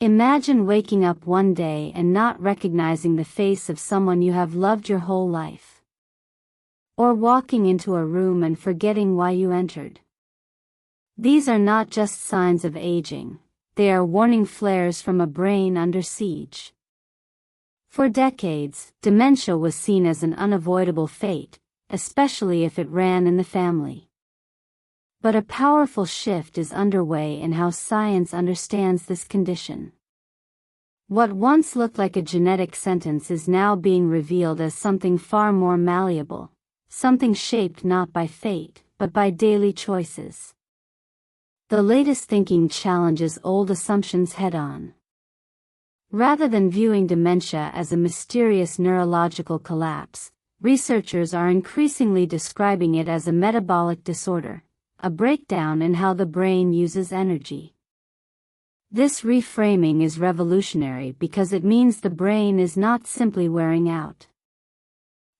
Imagine waking up one day and not recognizing the face of someone you have loved your whole life. Or walking into a room and forgetting why you entered. These are not just signs of aging, they are warning flares from a brain under siege. For decades, dementia was seen as an unavoidable fate, especially if it ran in the family. But a powerful shift is underway in how science understands this condition. What once looked like a genetic sentence is now being revealed as something far more malleable, something shaped not by fate, but by daily choices. The latest thinking challenges old assumptions head-on. Rather than viewing dementia as a mysterious neurological collapse, researchers are increasingly describing it as a metabolic disorder, a breakdown in how the brain uses energy. This reframing is revolutionary because it means the brain is not simply wearing out.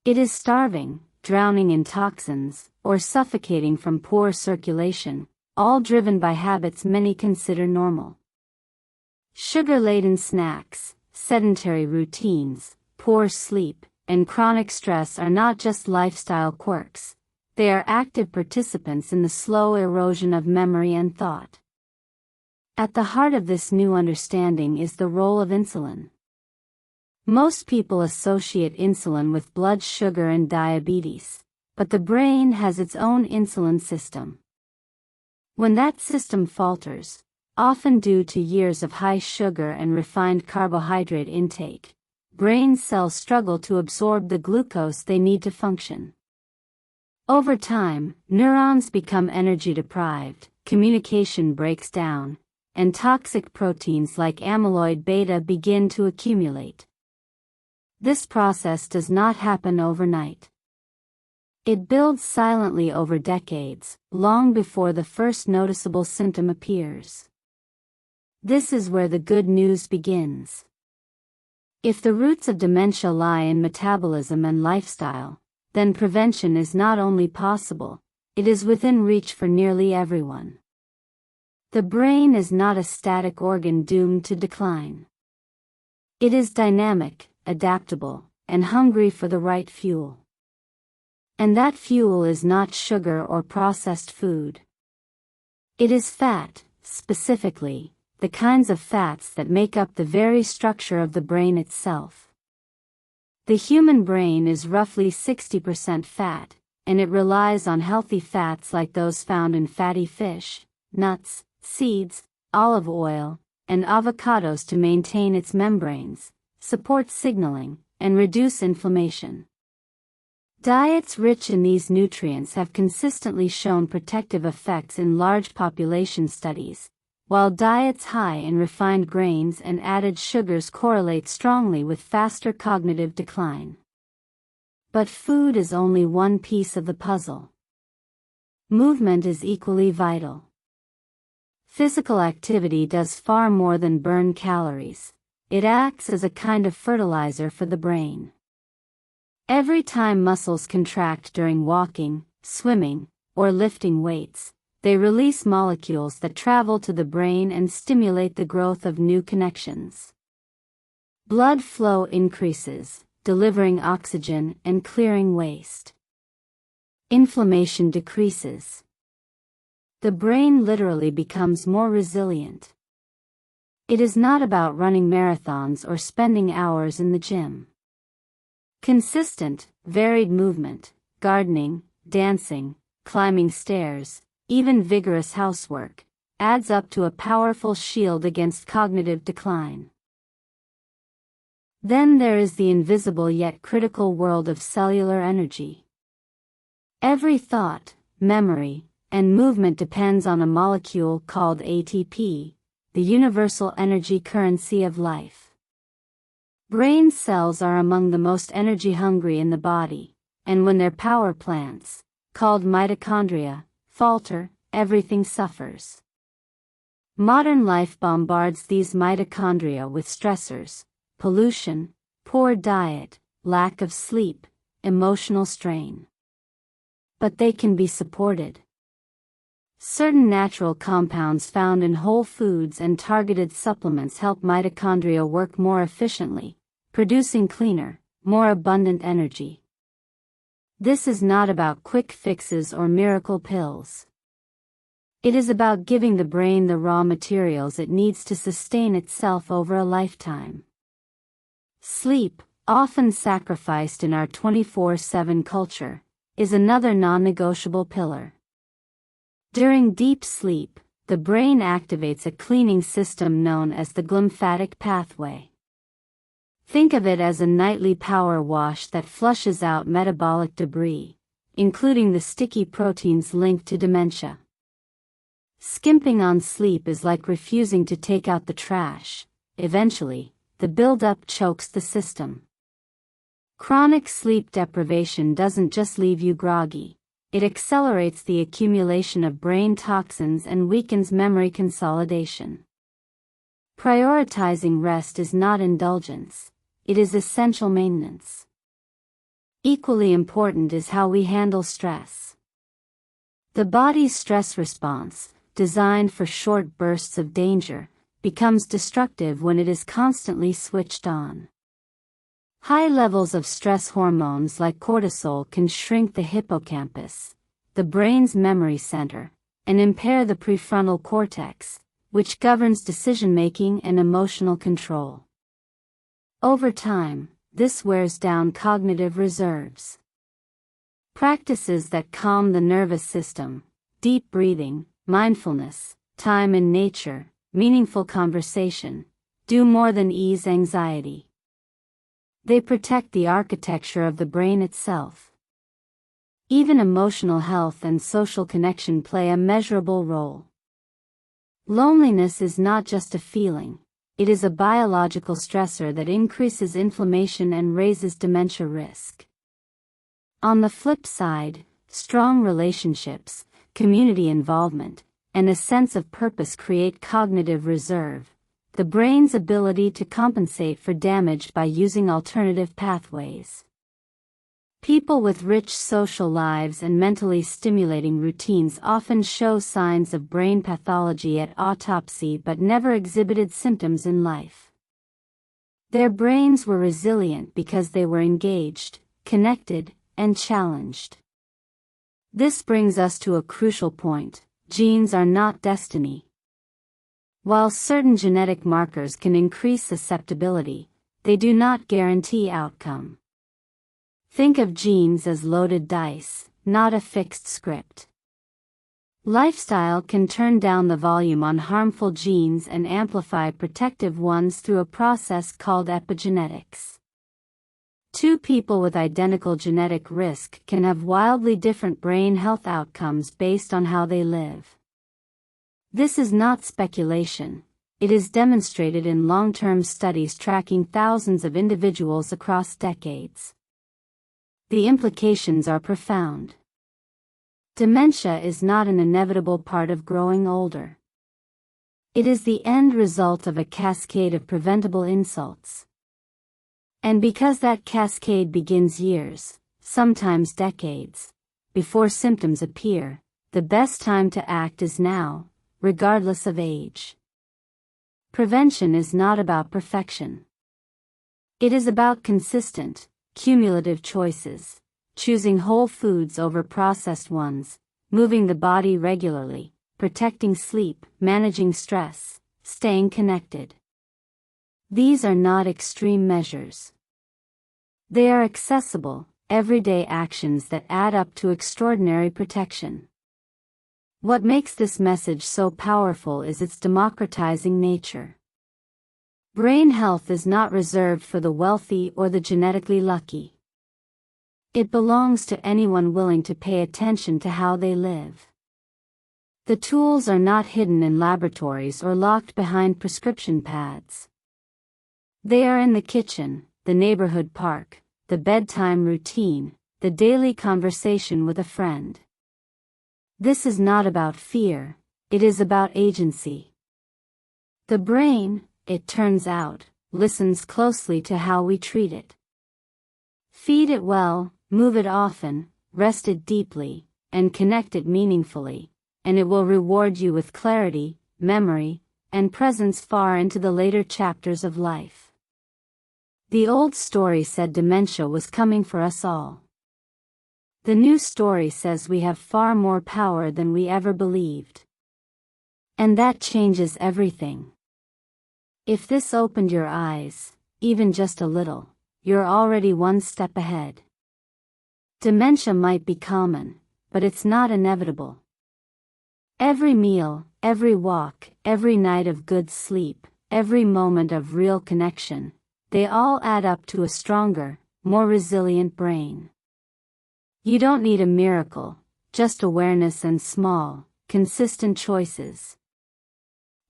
It is starving, drowning in toxins, or suffocating from poor circulation, all driven by habits many consider normal. Sugar-laden snacks, sedentary routines, poor sleep, and chronic stress are not just lifestyle quirks. They are active participants in the slow erosion of memory and thought. At the heart of this new understanding is the role of insulin. Most people associate insulin with blood sugar and diabetes, but the brain has its own insulin system. When that system falters, often due to years of high sugar and refined carbohydrate intake, brain cells struggle to absorb the glucose they need to function. Over time, neurons become energy deprived, communication breaks down, and toxic proteins like amyloid beta begin to accumulate. This process does not happen overnight. It builds silently over decades, long before the first noticeable symptom appears. This is where the good news begins. If the roots of dementia lie in metabolism and lifestyle, then prevention is not only possible, it is within reach for nearly everyone. The brain is not a static organ doomed to decline. It is dynamic, adaptable, and hungry for the right fuel. And that fuel is not sugar or processed food. It is fat, specifically, the kinds of fats that make up the very structure of the brain itself. The human brain is roughly 60% fat, and it relies on healthy fats like those found in fatty fish, nuts, seeds, olive oil, and avocados to maintain its membranes, support signaling, and reduce inflammation. Diets rich in these nutrients have consistently shown protective effects in large population studies, while diets high in refined grains and added sugars correlate strongly with faster cognitive decline. But food is only one piece of the puzzle. Movement is equally vital. Physical activity does far more than burn calories. It acts as a kind of fertilizer for the brain. Every time muscles contract during walking, swimming, or lifting weights, they release molecules that travel to the brain and stimulate the growth of new connections. Blood flow increases, delivering oxygen and clearing waste. Inflammation decreases. The brain literally becomes more resilient. It is not about running marathons or spending hours in the gym. Consistent, varied movement, gardening, dancing, climbing stairs, even vigorous housework, adds up to a powerful shield against cognitive decline. Then there is the invisible yet critical world of cellular energy. Every thought, memory, and movement depends on a molecule called ATP, the universal energy currency of life. Brain cells are among the most energy-hungry in the body, and when their power plants, called mitochondria, falter, everything suffers. Modern life bombards these mitochondria with stressors, pollution, poor diet, lack of sleep, emotional strain. But they can be supported. Certain natural compounds found in whole foods and targeted supplements help mitochondria work more efficiently, producing cleaner, more abundant energy. This is not about quick fixes or miracle pills. It is about giving the brain the raw materials it needs to sustain itself over a lifetime. Sleep, often sacrificed in our 24/7 culture, is another non-negotiable pillar. During deep sleep, the brain activates a cleaning system known as the glymphatic pathway. Think of it as a nightly power wash that flushes out metabolic debris, including the sticky proteins linked to dementia. Skimping on sleep is like refusing to take out the trash. Eventually, the buildup chokes the system. Chronic sleep deprivation doesn't just leave you groggy. It accelerates the accumulation of brain toxins and weakens memory consolidation. Prioritizing rest is not indulgence, it is essential maintenance. Equally important is how we handle stress. The body's stress response, designed for short bursts of danger, becomes destructive when it is constantly switched on. High levels of stress hormones like cortisol can shrink the hippocampus, the brain's memory center, and impair the prefrontal cortex, which governs decision-making and emotional control. Over time, this wears down cognitive reserves. Practices that calm the nervous system, deep breathing, mindfulness, time in nature, meaningful conversation, do more than ease anxiety. They protect the architecture of the brain itself. Even emotional health and social connection play a measurable role. Loneliness is not just a feeling, it is a biological stressor that increases inflammation and raises dementia risk. On the flip side, strong relationships, community involvement, and a sense of purpose create cognitive reserve, the brain's ability to compensate for damage by using alternative pathways. People with rich social lives and mentally stimulating routines often show signs of brain pathology at autopsy but never exhibited symptoms in life. Their brains were resilient because they were engaged, connected, and challenged. This brings us to a crucial point: genes are not destiny. While certain genetic markers can increase susceptibility, they do not guarantee outcome. Think of genes as loaded dice, not a fixed script. Lifestyle can turn down the volume on harmful genes and amplify protective ones through a process called epigenetics. Two people with identical genetic risk can have wildly different brain health outcomes based on how they live. This is not speculation, it is demonstrated in long-term studies tracking thousands of individuals across decades. The implications are profound. Dementia is not an inevitable part of growing older. It is the end result of a cascade of preventable insults. And because that cascade begins years, sometimes decades, before symptoms appear, the best time to act is now, regardless of age. Prevention is not about perfection. It is about consistent, cumulative choices, choosing whole foods over processed ones, moving the body regularly, protecting sleep, managing stress, staying connected. These are not extreme measures. They are accessible, everyday actions that add up to extraordinary protection. What makes this message so powerful is its democratizing nature. Brain health is not reserved for the wealthy or the genetically lucky. It belongs to anyone willing to pay attention to how they live. The tools are not hidden in laboratories or locked behind prescription pads. They are in the kitchen, the neighborhood park, the bedtime routine, the daily conversation with a friend. This is not about fear, it is about agency. The brain, it turns out, listens closely to how we treat it. Feed it well, move it often, rest it deeply, and connect it meaningfully, and it will reward you with clarity, memory, and presence far into the later chapters of life. The old story said dementia was coming for us all. The new story says we have far more power than we ever believed. And that changes everything. If this opened your eyes, even just a little, you're already one step ahead. Dementia might be common, but it's not inevitable. Every meal, every walk, every night of good sleep, every moment of real connection, they all add up to a stronger, more resilient brain. You don't need a miracle, just awareness and small, consistent choices.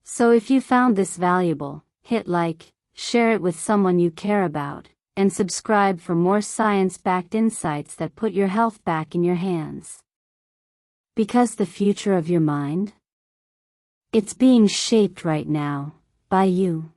So if you found this valuable, hit like, share it with someone you care about, and subscribe for more science-backed insights that put your health back in your hands. Because the future of your mind? It's being shaped right now, by you.